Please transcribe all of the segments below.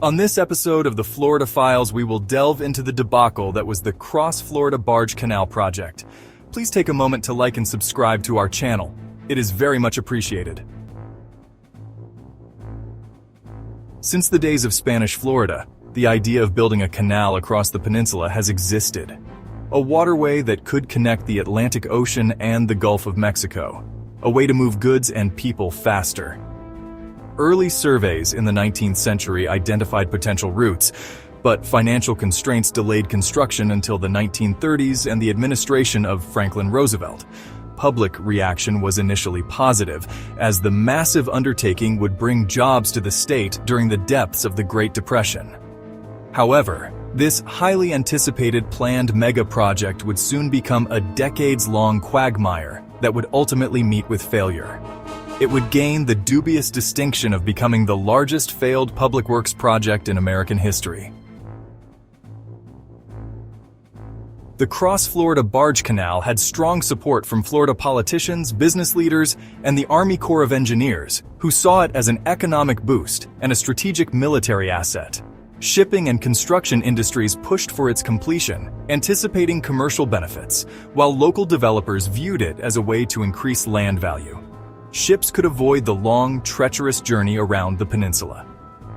On this episode of the Florida Files, we will delve into the debacle that was the Cross Florida Barge Canal project. Please take a moment to like and subscribe to our channel. It is very much appreciated. Since the days of Spanish Florida, the idea of building a canal across the peninsula has existed. A waterway that could connect the Atlantic Ocean and the Gulf of Mexico. A way to move goods and people faster. Early surveys in the 19th century identified potential routes, but financial constraints delayed construction until the 1930s and the administration of Franklin Roosevelt. Public reaction was initially positive, as the massive undertaking would bring jobs to the state during the depths of the Great Depression. However, this highly anticipated planned mega-project would soon become a decades-long quagmire that would ultimately meet with failure. It would gain the dubious distinction of becoming the largest failed public works project in American history. The Cross Florida Barge Canal had strong support from Florida politicians, business leaders, and the Army Corps of Engineers, who saw it as an economic boost and a strategic military asset. Shipping and construction industries pushed for its completion, anticipating commercial benefits, while local developers viewed it as a way to increase land value. Ships could avoid the long, treacherous journey around the peninsula.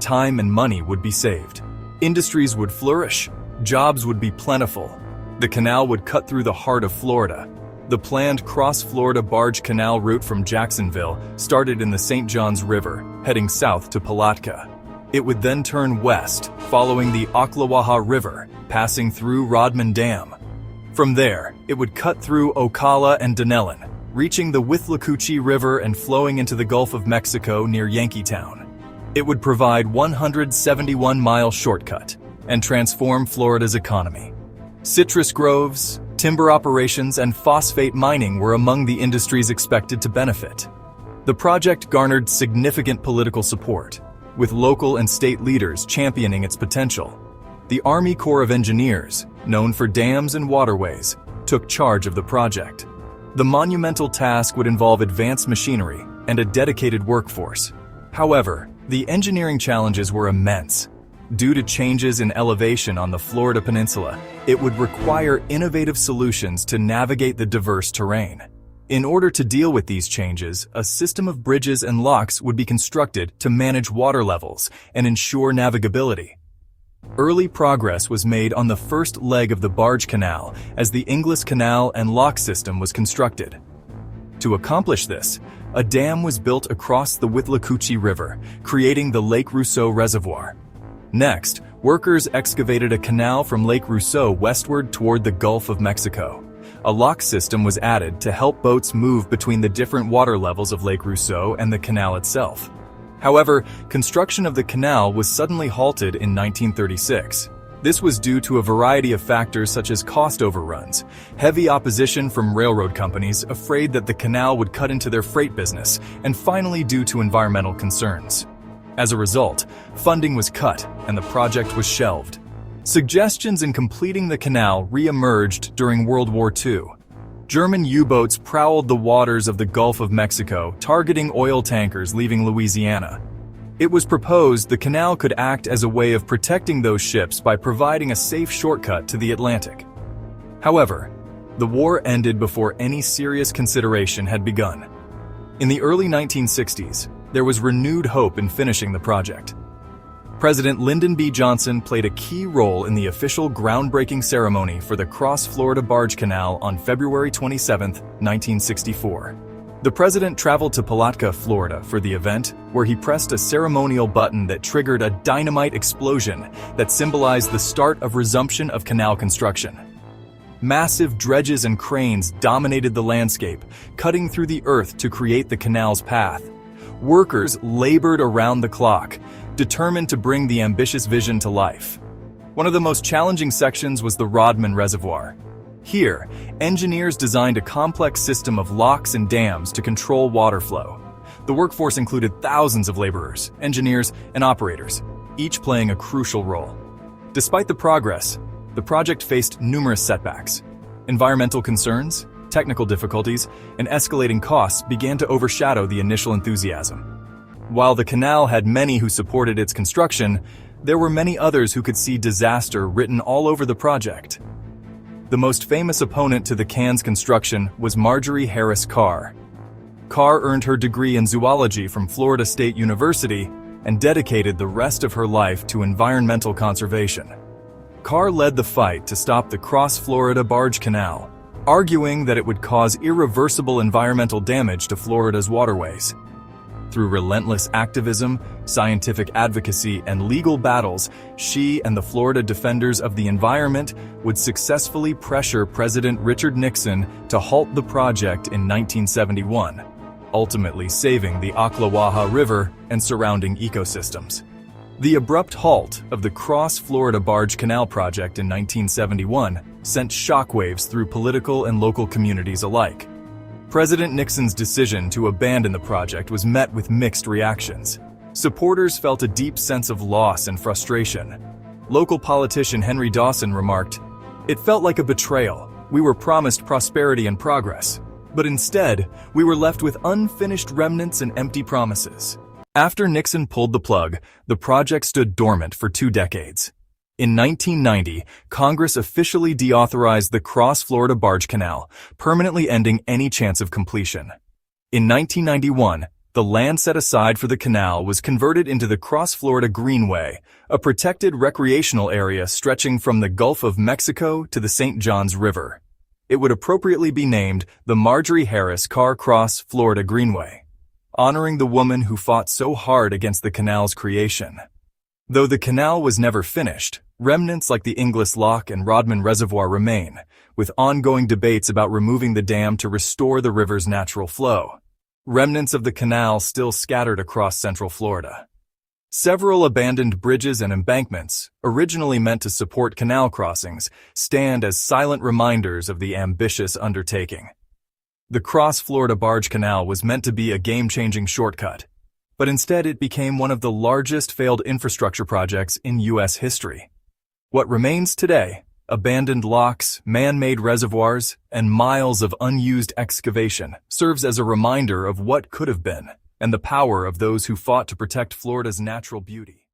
Time and money would be saved. Industries would flourish. Jobs would be plentiful. The canal would cut through the heart of Florida. The planned Cross Florida Barge Canal route from Jacksonville started in the St. Johns River, heading south to Palatka. It would then turn west, following the Ocklawaha River, passing through Rodman Dam. From there, it would cut through Ocala and Dunellen, reaching the Withlacoochee River and flowing into the Gulf of Mexico near Yankeetown. It would provide 171-mile shortcut and transform Florida's economy. Citrus groves, timber operations, and phosphate mining were among the industries expected to benefit. The project garnered significant political support, with local and state leaders championing its potential. The Army Corps of Engineers, known for dams and waterways, took charge of the project. The monumental task would involve advanced machinery and a dedicated workforce. However, the engineering challenges were immense. Due to changes in elevation on the Florida peninsula, it would require innovative solutions to navigate the diverse terrain. In order to deal with these changes, a system of bridges and locks would be constructed to manage water levels and ensure navigability. Early progress was made on the first leg of the barge canal as the Inglis Canal and lock system was constructed. To accomplish this, a dam was built across the Withlacoochee River, creating the Lake Rousseau Reservoir. Next, workers excavated a canal from Lake Rousseau westward toward the Gulf of Mexico. A lock system was added to help boats move between the different water levels of Lake Rousseau and the canal itself. However, construction of the canal was suddenly halted in 1936. This was due to a variety of factors such as cost overruns, heavy opposition from railroad companies afraid that the canal would cut into their freight business, and finally due to environmental concerns. As a result, funding was cut and the project was shelved. Suggestions in completing the canal re-emerged during World War II. German U-boats prowled the waters of the Gulf of Mexico, targeting oil tankers leaving Louisiana. It was proposed the canal could act as a way of protecting those ships by providing a safe shortcut to the Atlantic. However, the war ended before any serious consideration had begun. In the early 1960s, there was renewed hope in finishing the project. President Lyndon B. Johnson played a key role in the official groundbreaking ceremony for the Cross Florida Barge Canal on February 27, 1964. The president traveled to Palatka, Florida for the event, where he pressed a ceremonial button that triggered a dynamite explosion that symbolized the start of resumption of canal construction. Massive dredges and cranes dominated the landscape, cutting through the earth to create the canal's path. Workers labored around the clock, determined to bring the ambitious vision to life. One of the most challenging sections was the Rodman Reservoir. Here, engineers designed a complex system of locks and dams to control water flow. The workforce included thousands of laborers, engineers, and operators, each playing a crucial role. Despite the progress, the project faced numerous setbacks. Environmental concerns, technical difficulties, and escalating costs began to overshadow the initial enthusiasm. While the canal had many who supported its construction, there were many others who could see disaster written all over the project. The most famous opponent to the canal's construction was Marjorie Harris Carr. Carr earned her degree in zoology from Florida State University and dedicated the rest of her life to environmental conservation. Carr led the fight to stop the Cross Florida Barge Canal, arguing that it would cause irreversible environmental damage to Florida's waterways. Through relentless activism, scientific advocacy, and legal battles, she and the Florida Defenders of the Environment would successfully pressure President Richard Nixon to halt the project in 1971, ultimately saving the Ocklawaha River and surrounding ecosystems. The abrupt halt of the Cross Florida Barge Canal project in 1971 sent shockwaves through political and local communities alike. President Nixon's decision to abandon the project was met with mixed reactions. Supporters felt a deep sense of loss and frustration. Local politician Henry Dawson remarked, "It felt like a betrayal. We were promised prosperity and progress, but instead, we were left with unfinished remnants and empty promises." After Nixon pulled the plug, the project stood dormant for 2 decades. In 1990, Congress officially deauthorized the Cross Florida Barge Canal, permanently ending any chance of completion. In 1991, the land set aside for the canal was converted into the Cross Florida Greenway, a protected recreational area stretching from the Gulf of Mexico to the St. Johns River. It would appropriately be named the Marjorie Harris Carr Cross Florida Greenway, honoring the woman who fought so hard against the canal's creation. Though the canal was never finished, remnants like the Buckman Lock and Rodman Reservoir remain, with ongoing debates about removing the dam to restore the river's natural flow. Remnants of the canal still scattered across central Florida. Several abandoned bridges and embankments, originally meant to support canal crossings, stand as silent reminders of the ambitious undertaking. The Cross Florida Barge Canal was meant to be a game-changing shortcut, but instead it became one of the largest failed infrastructure projects in U.S. history. What remains today, abandoned locks, man-made reservoirs, and miles of unused excavation, serves as a reminder of what could have been and the power of those who fought to protect Florida's natural beauty.